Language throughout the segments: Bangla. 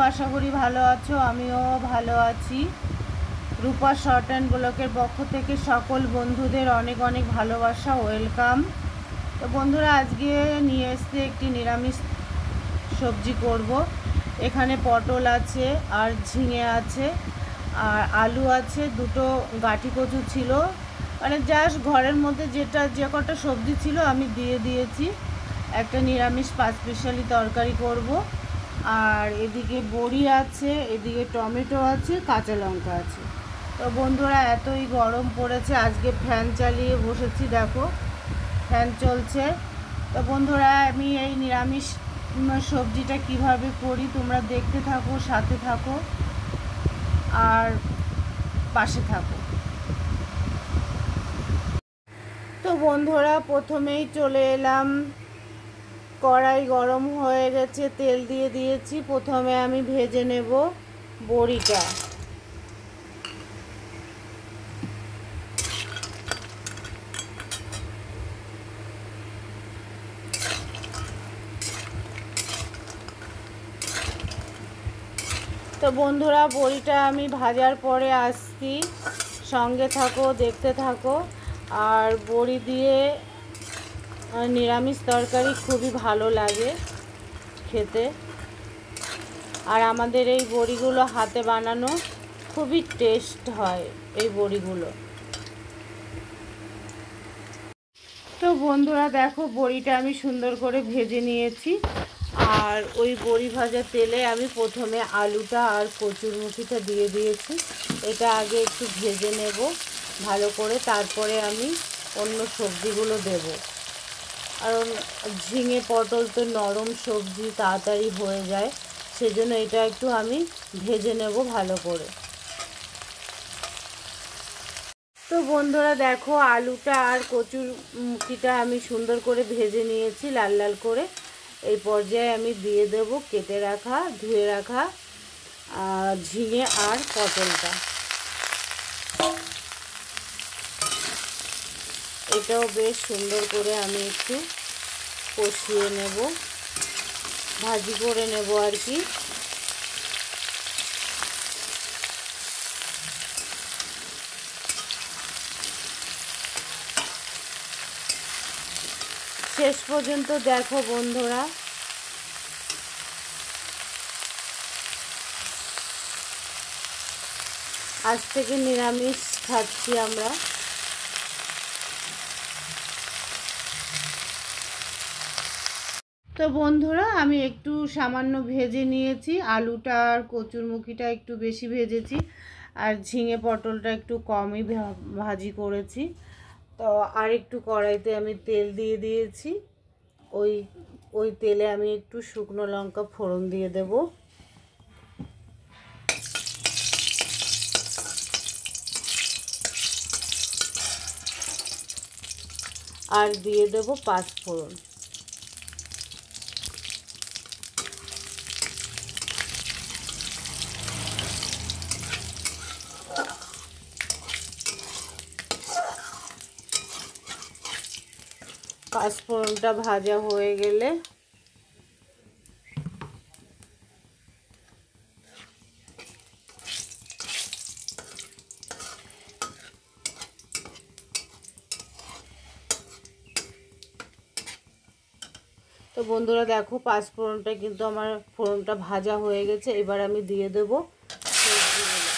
আশা করি ভালো আছো, আমিও ভালো আছি। রূপা শর্ট অ্যান্ড ব্লকের পক্ষ থেকে সকল বন্ধুদের অনেক অনেক ভালোবাসা, ওয়েলকাম। তো বন্ধুরা, আজকে নিয়ে এসেছি একটি নিরামিষ সবজি করব। এখানে পটল আছে আর ঝিঙে আছে আর আলু আছে, দুটো গাঁঠি কচু ছিল, মানে জাস্ট ঘরের মধ্যে যে কটা সবজি ছিল আমি দিয়ে দিয়েছি। একটা নিরামিষ পাঁচমিশালি তরকারি করব। আর এদিকে বড়ি আছে, এদিকে টমেটো আছে, কাঁচা লঙ্কা আছে। তো বন্ধুরা, এতই গরম পড়েছে, আজকে ফ্যান চালিয়ে বসেছি, দেখো ফ্যান চলছে। তো বন্ধুরা, আমি এই নিরামিষ সবজিটা কিভাবে করি তোমরা দেখতে থাকো, সাথে থাকো আর পাশে থাকো। তো বন্ধুরা, প্রথমেই চলে এলাম, কড়াই গরম হয়ে গেছে, তেল দিয়ে দিয়েছি। প্রথমে আমি ভেজে নেব বড়িটা। তো বন্ধুরা, বড়িটা আমি ভাজার পরে আসছি, সঙ্গে থাকো, দেখতে থাকো। আর বড়ি দিয়ে নিরামিষ তরকারি খুবই ভালো লাগে খেতে। আর আমাদের এই বড়িগুলো হাতে বানানো, খুবই টেস্ট হয় এই বড়িগুলো। তো বন্ধুরা দেখো, বড়িটা আমি সুন্দর করে ভেজে নিয়েছি। আর ওই বড়ি ভাজা তেলে আমি প্রথমে আলুটা আর কচুরমুখিটা দিয়ে দিয়েছি। এটা আগে একটু ভেজে নেব ভালো করে, তারপরে আমি অন্য সবজিগুলো দেব। কারণ ঝিঙে পটল তো নরম সবজি, তাড়াতাড়ি হয়ে যায়, সেজন্য এটা একটু আমি ভেজে নেব ভালো করে। তো বন্ধুরা দেখো, আলুটা আর কচুর মুখিটা আমি সুন্দর করে ভেজে নিয়েছি লাল লাল করে। এই পর্যায়ে আমি দিয়ে দেব কেটে রাখা, ধুয়ে রাখা ঝিঙে আর পটলটা। এটাও বেশ সুন্দর করে আমি একটু কষিয়ে নেব, ভাজি করে নেব আর কি। শেষ পর্যন্ত দেখো বন্ধুরা। আজ থেকে নিরামিষ খাচ্ছি আমরা। তো বন্ধুরা, আমি একটু সামান্য ভেজে নিয়েছি, আলুটা আর কচুরমুখিটা একটু বেশি ভেজেছি, আর ঝিঙে পটলটা একটু কমই ভাজি করেছি। তো আর একটু কড়াইতে আমি তেল দিয়ে দিয়েছি। ওই ওই তেলে আমি একটু শুকনো লঙ্কা ফোড়ন দিয়ে দেব। আর দিয়ে দেব পাঁচফোড়ন। পাঁচফোড়নটা ভাজা হয়ে গেলে তো বন্ধুরা দেখো, পাঁচফোড়নটা কিন্তু আমার ফোড়নটা ভাজা হয়ে গেছে। এবার আমি দিয়ে দেব সবজিগুলো।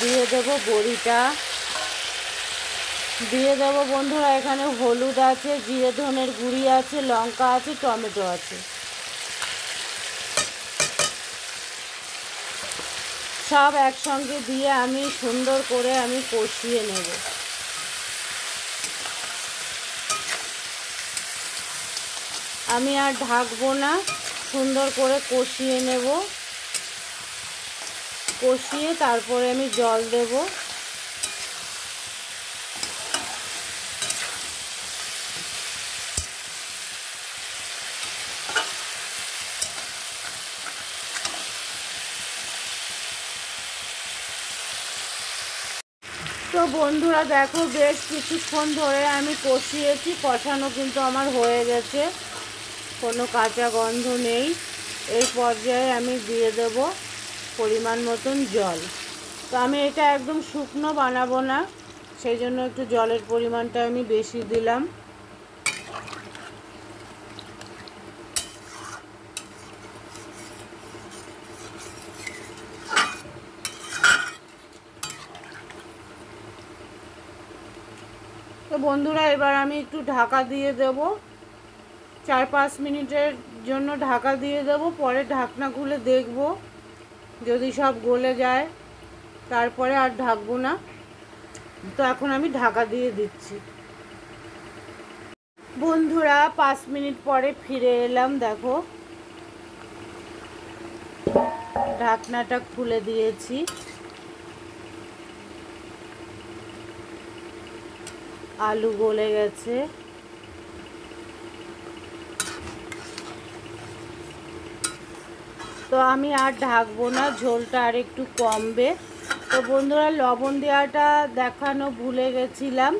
দিয়ে দেব বড়িটা, দিয়ে দেব বন্ধুরা এখানে হলুদ আছে, জিরে ধনের গুঁড়ি আছে, লঙ্কা আছে, টমেটো আছে। সব একসঙ্গে দিয়ে আমি সুন্দর করে আমি কষিয়ে নেব। আমি আর ঢাকবো না, সুন্দর করে কষিয়ে নেব। কষিয়ে তারপরে আমি জল দেব। তো বন্ধুরা দেখো, বেশ কিছুক্ষণ ধরে আমি কষিয়েছি, কষানো কিন্তু আমার হয়ে গেছে, কোনো কাঁচা গন্ধ নেই। এই পর্যায়ে আমি দিয়ে দেব পরিমাণ মতন জল। তো আমি এটা একদম শুকনো বানাবো না, সেই জন্য একটু জলের পরিমাণটা আমি বেশি দিলাম। তো বন্ধুরা এবার আমি একটু ঢাকা দিয়ে দেব, 4-5 মিনিটের জন্য ঢাকা দিয়ে দেব। পরে ঢাকনা খুলে দেখব, যদি সব গলে যায় তারপরে আর ঢাকবো না। তো এখন আমি ঢাকা দিয়ে দিচ্ছি। বন্ধুরা 5 মিনিট পরে ফিরে এলাম, দেখো ঢাকনাটা খুলে দিয়েছি। আলু গলে গেছে। তো আমি আর ঢাকবো না, ঝোলটা আর একটু কমবে। তো বন্ধুরা লবণ দেওয়াটা দেখানো ভুলে গেছিলাম,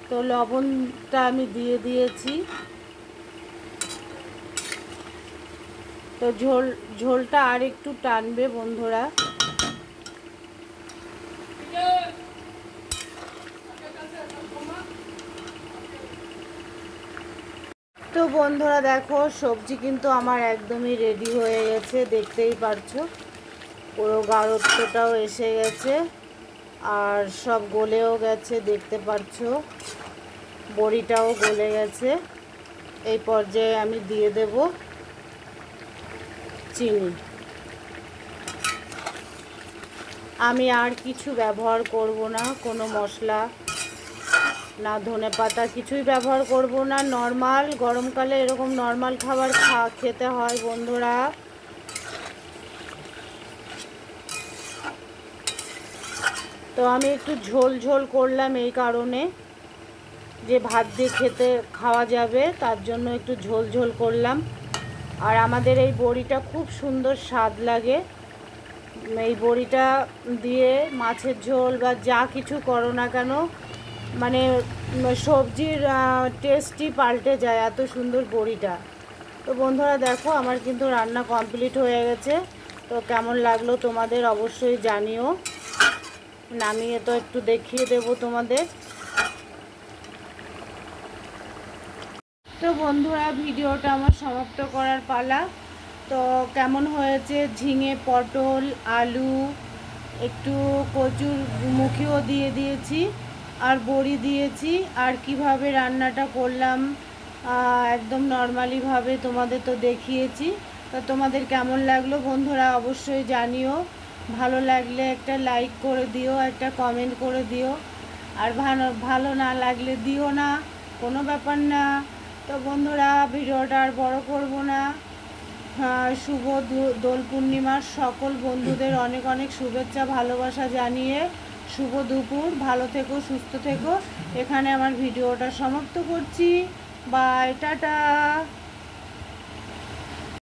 তো লবণটা আমি দিয়ে দিয়েছি। তো ঝোলটা আর একটু টানবে বন্ধুরা। তো বন্ধুরা দেখো, সবজি কিন্তু আমার একদমই রেডি হয়ে গেছে, দেখতেই পারছো পুরো গাঢ়ত্বটাও এসে গেছে আর সব গলেও গেছে, দেখতে পারছো বড়িটাও গলে গেছে। এই পর্যায়ে আমি দিয়ে দেব চিনি। আমি আর কিছু ব্যবহার করব না, কোনো মশলা না ধনে পাতা কিছুই ব্যবহার করব না। নর্মাল গরমকালে এরকম নর্মাল খাবার খেতে হয় বন্ধুরা। তো আমি একটু ঝোল ঝোল করলাম এই কারণে যে ভাত দিয়ে খাওয়া যাবে, তার জন্য একটু ঝোল ঝোল করলাম। আর আমাদের এই বড়িটা খুব সুন্দর স্বাদ লাগে। এই বড়িটা দিয়ে মাছের ঝোল বা যা কিছু করো না কেন, মানে সবজির টেস্টই পাল্টে যায়, এত সুন্দর বড়িটা। তো বন্ধুরা দেখো, আমার কিন্তু রান্না কমপ্লিট হয়ে গেছে। তো কেমন লাগলো তোমাদের অবশ্যই জানিও। নামিয়ে তো একটু দেখিয়ে দেব তোমাদের। তো বন্ধুরা ভিডিওটা আমার সমাপ্ত করার পালা। তো কেমন হয়েছে, ঝিঙে, পটল, আলু, একটু কচুর মুখিও দিয়ে দিয়েছি আর বড়ি দিয়েছি। আর কিভাবে রান্নাটা করলাম একদম নর্মালিভাবে তোমাদের তো দেখিয়েছি। তো তোমাদের কেমন লাগলো বন্ধুরা অবশ্যই জানিও। ভালো লাগলে একটা লাইক করে দিও, একটা কমেন্ট করে দিও। আর ভালো না লাগলে দিও না, কোনো ব্যাপার না। তো বন্ধুরা ভিডিওটা আর বড় করব না। শুভ দোল পূর্ণিমার সকল বন্ধুদের অনেক অনেক শুভেচ্ছা ভালোবাসা জানিয়ে শুভ দুপুর, ভালো থেকো, সুস্থ থেকো। এখানে আমার ভিডিওটা সমাপ্ত করছি। Bye, tata.